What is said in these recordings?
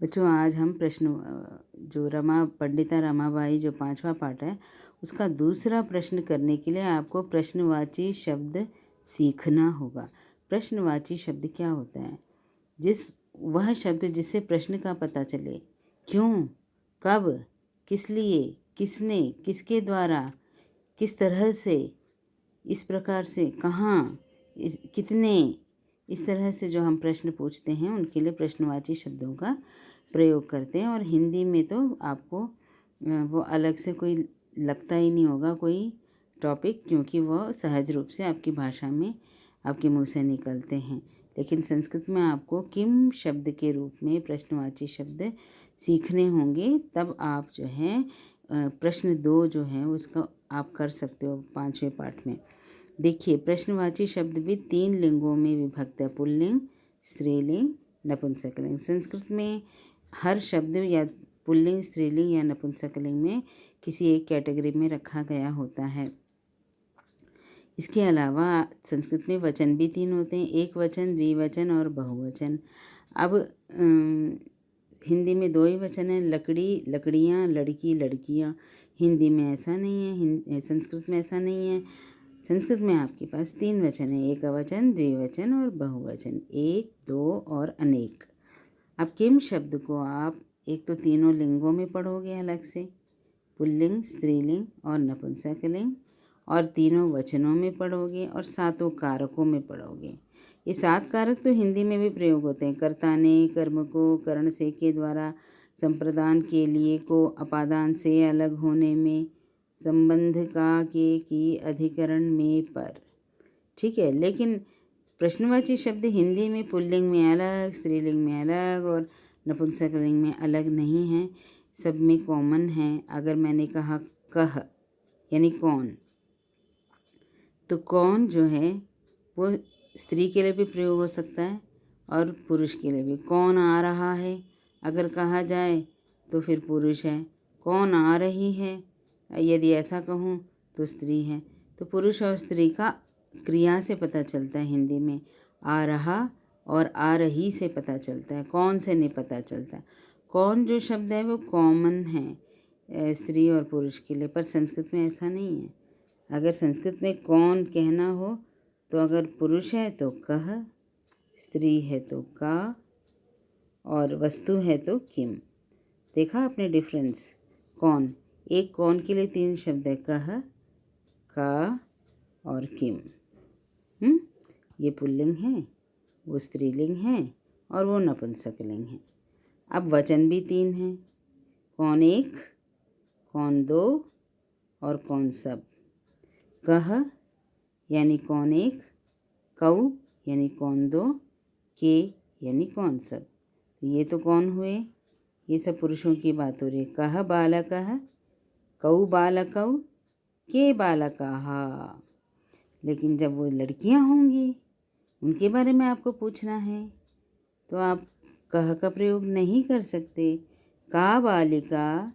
बच्चों आज हम जो पंडिता रमाबाई जो 5वां पाठ है उसका दूसरा प्रश्न करने के लिए आपको प्रश्नवाची शब्द सीखना होगा। प्रश्नवाची शब्द क्या होता है? वह शब्द जिससे प्रश्न का पता चले। क्यों, कब, किस लिए, किसने, किसके द्वारा, किस तरह से, इस प्रकार से, कहाँ, कितने, इस तरह से जो हम प्रश्न पूछते हैं उनके लिए प्रश्नवाची शब्दों का प्रयोग करते हैं। और हिंदी में तो आपको वो अलग से कोई लगता ही नहीं होगा कोई टॉपिक, क्योंकि वो सहज रूप से आपकी भाषा में आपके मुंह से निकलते हैं। लेकिन संस्कृत में आपको किम शब्द के रूप में प्रश्नवाची शब्द सीखने होंगे, तब आप जो है प्रश्न 2 जो है उसका आप कर सकते हो 5वें पाठ में। देखिए, प्रश्नवाची शब्द भी 3 लिंगों में विभक्त है: पुल्लिंग, स्त्रीलिंग, नपुंसकलिंग। संस्कृत में हर शब्द या पुल्लिंग, स्त्रीलिंग या नपुंसकलिंग में किसी एक कैटेगरी में रखा गया होता है। इसके अलावा संस्कृत में वचन भी 3 होते हैं: एक वचन, द्विवचन और बहुवचन। अब हिंदी में 2 ही वचन हैं: लकड़ी, लकड़ियाँ, लड़की, लड़कियाँ। हिंदी में ऐसा नहीं है, संस्कृत में ऐसा नहीं है। संस्कृत में आपके पास 3 वचन हैं: एकवचन, द्विवचन और बहुवचन, एक, दो और अनेक। अब किम शब्द को आप एक तो तीनों लिंगों में पढ़ोगे अलग से, पुल्लिंग, स्त्रीलिंग और नपुंसकलिंग, और तीनों वचनों में पढ़ोगे और 7 कारकों में पढ़ोगे। ये 7 कारक तो हिंदी में भी प्रयोग होते हैं: कर्ता ने, कर्म को, करण से के द्वारा, संप्रदान के लिए को, अपादान से अलग होने में, संबंध का के की, अधिकरण में, पर। ठीक है, लेकिन प्रश्नवाची शब्द हिंदी में पुल्लिंग में अलग, स्त्रीलिंग में अलग और नपुंसकलिंग में अलग नहीं है, सब में कॉमन है। अगर मैंने कहा कह यानी कौन, तो कौन जो है वो स्त्री के लिए भी प्रयोग हो सकता है और पुरुष के लिए भी। कौन आ रहा है अगर कहा जाए तो फिर पुरुष है। कौन आ रही है, यदि ऐसा कहूँ तो स्त्री है। तो पुरुष और स्त्री का क्रिया से पता चलता है हिंदी में। आ रहा और आ रही से पता चलता है, कौन से नहीं पता चलता। कौन जो शब्द है वो कॉमन है स्त्री और पुरुष के लिए, पर संस्कृत में ऐसा नहीं है। अगर संस्कृत में कौन कहना हो तो अगर पुरुष है तो कह, स्त्री है तो का और वस्तु है तो किम। देखा आपने डिफरेंस? कौन, एक कौन के लिए 3 शब्द है: कह, का और किम। ये पुल्लिंग है, वो स्त्रीलिंग है और वो नपुंसकलिंग है। अब वचन भी 3 हैं: कौन एक, कौन दो और कौन सब। कह यानी कौन एक, कौ यानी कौन दो, के यानी कौन सब। तो ये तो कौन हुए, ये सब पुरुषों की बात हो रही है। कह बालकः, कौ बालकौ, के बालकाः। लेकिन जब वो लड़कियां होंगी उनके बारे में आपको पूछना है तो आप कह का प्रयोग नहीं कर सकते। का बालिका,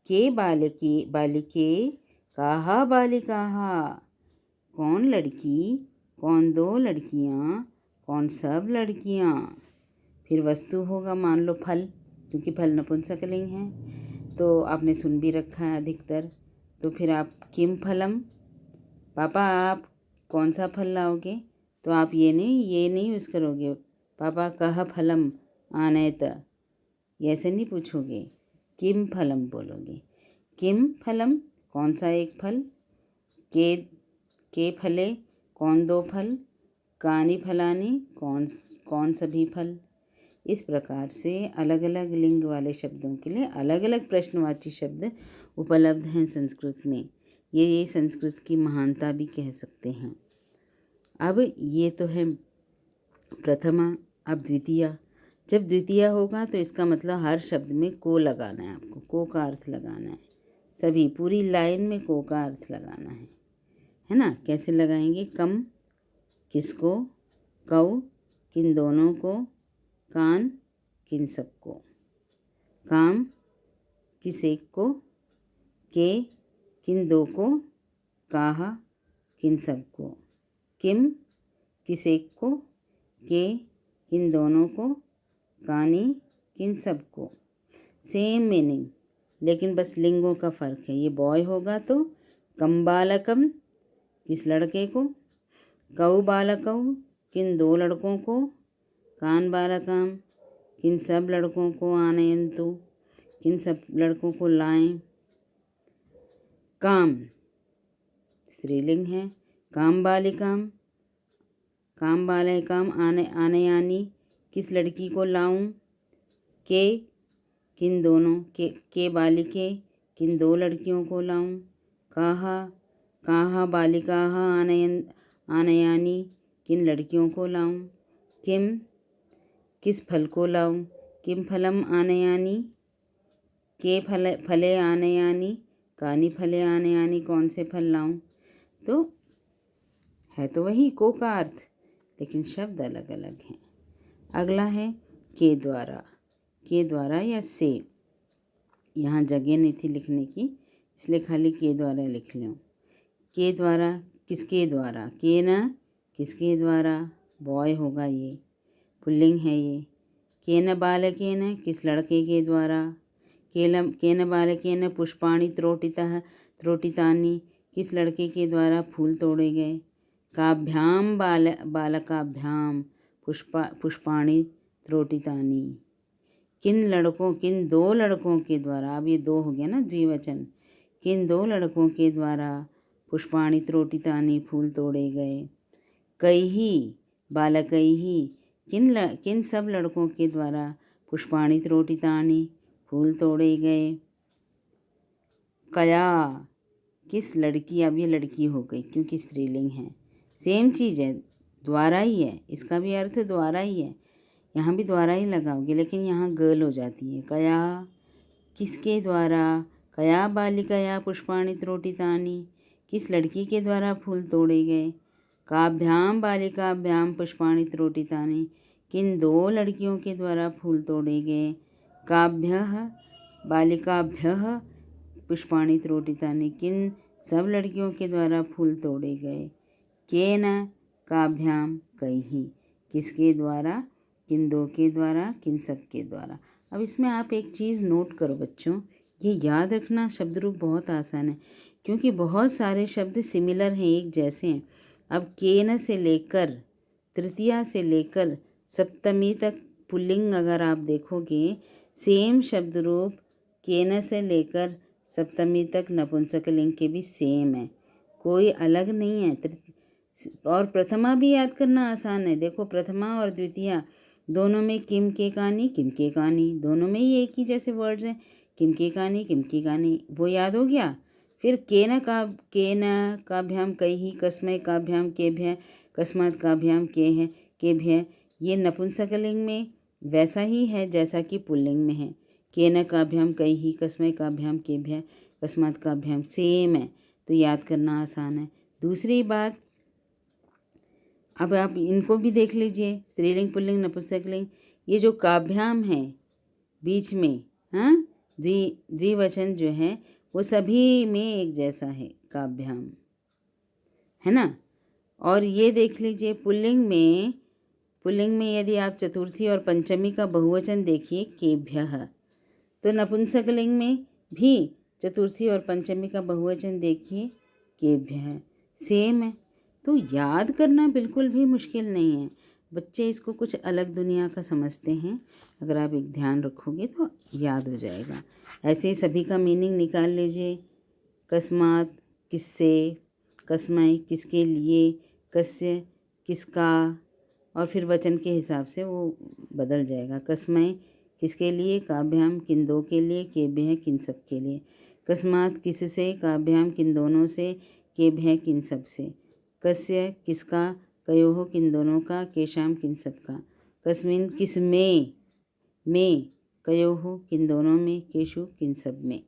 के बालकी बालिके, काहा बालिकाः। कौन लड़की, कौन 2 लड़कियां, कौन सब लड़कियां। फिर वस्तु होगा, मान लो फल, क्योंकि फल नपुंसकलिंग है तो आपने सुन भी रखा है अधिकतर। तो फिर आप किम फलम, पापा आप कौन सा फल लाओगे, तो आप ये नहीं यूज़ करोगे, पापा कह फलम आनयत, ऐसे नहीं पूछोगे, किम फलम बोलोगे। किम फलम कौन सा एक फल, के फले कौन 2 फल, कानि फलानि कौन सभी फल। इस प्रकार से अलग अलग लिंग वाले शब्दों के लिए अलग अलग प्रश्नवाची शब्द उपलब्ध हैं संस्कृत में। ये संस्कृत की महानता भी कह सकते हैं। अब ये तो है प्रथमा। अब द्वितीया। जब द्वितीया होगा तो इसका मतलब हर शब्द में को लगाना है, आपको को का अर्थ लगाना है। सभी पूरी लाइन में को का अर्थ लगाना है ना। कैसे लगाएंगे? कम किसको, कौ किन दोनों को, कान किन सबको, काम किस एक को, के किन 2 को, काहा किन सबको, किम किस एक को, के किन दोनों को, कानी किन सब को। सेम मीनिंग, लेकिन बस लिंगों का फ़र्क है। ये बॉय होगा तो कम बालकम, किस लड़के को। कौ बालकौ, किन दो लड़कों को। कान बालकाम, किन सब लड़कों को। आनयन्तु, किन सब लड़कों को लाएं। काम स्त्रीलिंग है। काम बालिकाम, काम बालिकाम आनयानि, किस लड़की को लाऊं। के, किन दोनों के बालिके, किन दो लड़कियों को लाऊं। काहा, काहा बालिकाः आनयानि, किन लड़कियों को लाऊं। किम, किस फल को लाऊं। किम फलम आनयानि, के फले आनयानि, कानि फले आनयानि, कौन से फल लाऊं। तो है तो वही को का अर्थ, लेकिन शब्द अलग अलग हैं। अगला है के द्वारा। के द्वारा या से, यहाँ जगह नहीं थी लिखने की, इसलिए खाली के द्वारा लिख लो। के द्वारा, किसके द्वारा। के न, किसके द्वारा, बॉय होगा ये, पुल्लिंग है ये। के न बालकेन, किस लड़के के द्वारा। केन बालकेन पुष्पाणि त्रोटितानि, किस लड़के के द्वारा फूल तोड़े गए। काभ्याम बालकाभ्याम पुष्पाणि त्रोटितानि, किन दो लड़कों के द्वारा। अब ये दो हो गया ना द्विवचन। किन दो लड़कों के द्वारा पुष्पाणि त्रोटितानि, फूल तोड़े गए। कैहि बालकैहि, किन सब लड़कों के द्वारा पुष्पाणि त्रोटितानि, फूल तोड़े गए। कया, किस लड़की। अब ये लड़की हो गई क्योंकि स्त्रीलिंग है। सेम चीज़ है, द्वारा ही है, इसका भी अर्थ द्वारा ही है, यहाँ भी द्वारा ही लगाओगे, लेकिन यहाँ गर्ल हो जाती है। कया, किसके द्वारा। कया बालिकया पुष्पाणि त्रोटितानि, किस लड़की के द्वारा फूल तोड़े गए। काभ्याम बालिकाभ्याम पुष्पाणि त्रोटितानि, किन दो लड़कियों के द्वारा फूल तोड़े गए। काभ्यः बालिकाभ्यः पुष्पाणि त्रोटितानि, किन सब लड़कियों के द्वारा फूल तोड़े गए। केन काभ्याम कैहि, किसके द्वारा, किन दो के द्वारा, किन सब के द्वारा। अब इसमें आप एक चीज़ नोट करो बच्चों, ये याद रखना शब्द रूप बहुत आसान है, क्योंकि बहुत सारे शब्द सिमिलर हैं, एक जैसे हैं। अब केन से लेकर तृतीया से लेकर सप्तमी तक पुल्लिंग अगर आप देखोगे, सेम शब्द रूप केन से लेकर सप्तमी तक नपुंसकलिंग के भी सेम है, कोई अलग नहीं है। और प्रथमा भी याद करना आसान है। देखो प्रथमा और द्वितीया दोनों में किम के कानी, दोनों में ही एक ही जैसे वर्ड्स हैं। किम के कानी, वो याद हो गया। फिर केन काभ्याम कैहि, कस्मै काभ्याम केभ्य, कस्मात् काभ्याम केभ्य, ये नपुंसकलिंग में वैसा ही है जैसा कि पुल्लिंग में है। केन काभ्याम कैहि, कस्मै काभ्याम केभ्य, कस्मात् काभ्याम, सेम है, तो याद करना आसान है। दूसरी बात, अब आप इनको भी देख लीजिए, स्त्रीलिंग पुल्लिंग नपुंसकलिंग, ये जो काभ्याम है बीच में, हाँ, द्विवचन जो है वो सभी में एक जैसा है, काभ्याम, है ना। और ये देख लीजिए पुल्लिंग में यदि आप चतुर्थी और पंचमी का बहुवचन देखिए केभ्यः, तो नपुंसकलिंग में भी चतुर्थी और पंचमी का बहुवचन देखिए केभ्यः, सेम है। तो याद करना बिल्कुल भी मुश्किल नहीं है, बच्चे इसको कुछ अलग दुनिया का समझते हैं। अगर आप एक ध्यान रखोगे तो याद हो जाएगा। ऐसे ही सभी का मीनिंग निकाल लीजिए। कस्मात्, किससे, कस्मै, किसके लिए, कस्य, किसका, और फिर वचन के हिसाब से वो बदल जाएगा। कस्मै, किसके लिए, काभ्याम, किन दो के लिए, केभ्यः, किन सब के लिए। कस्मात्, किससे, काभ्याम, किन दोनों से, केभ्यः, किन सब से। कस्य, किसका, कयोः, किन दोनों का, केशाम, किन सब का। कस्मिन्, किस में, कयोः, किन दोनों में, केषु, किन सब में।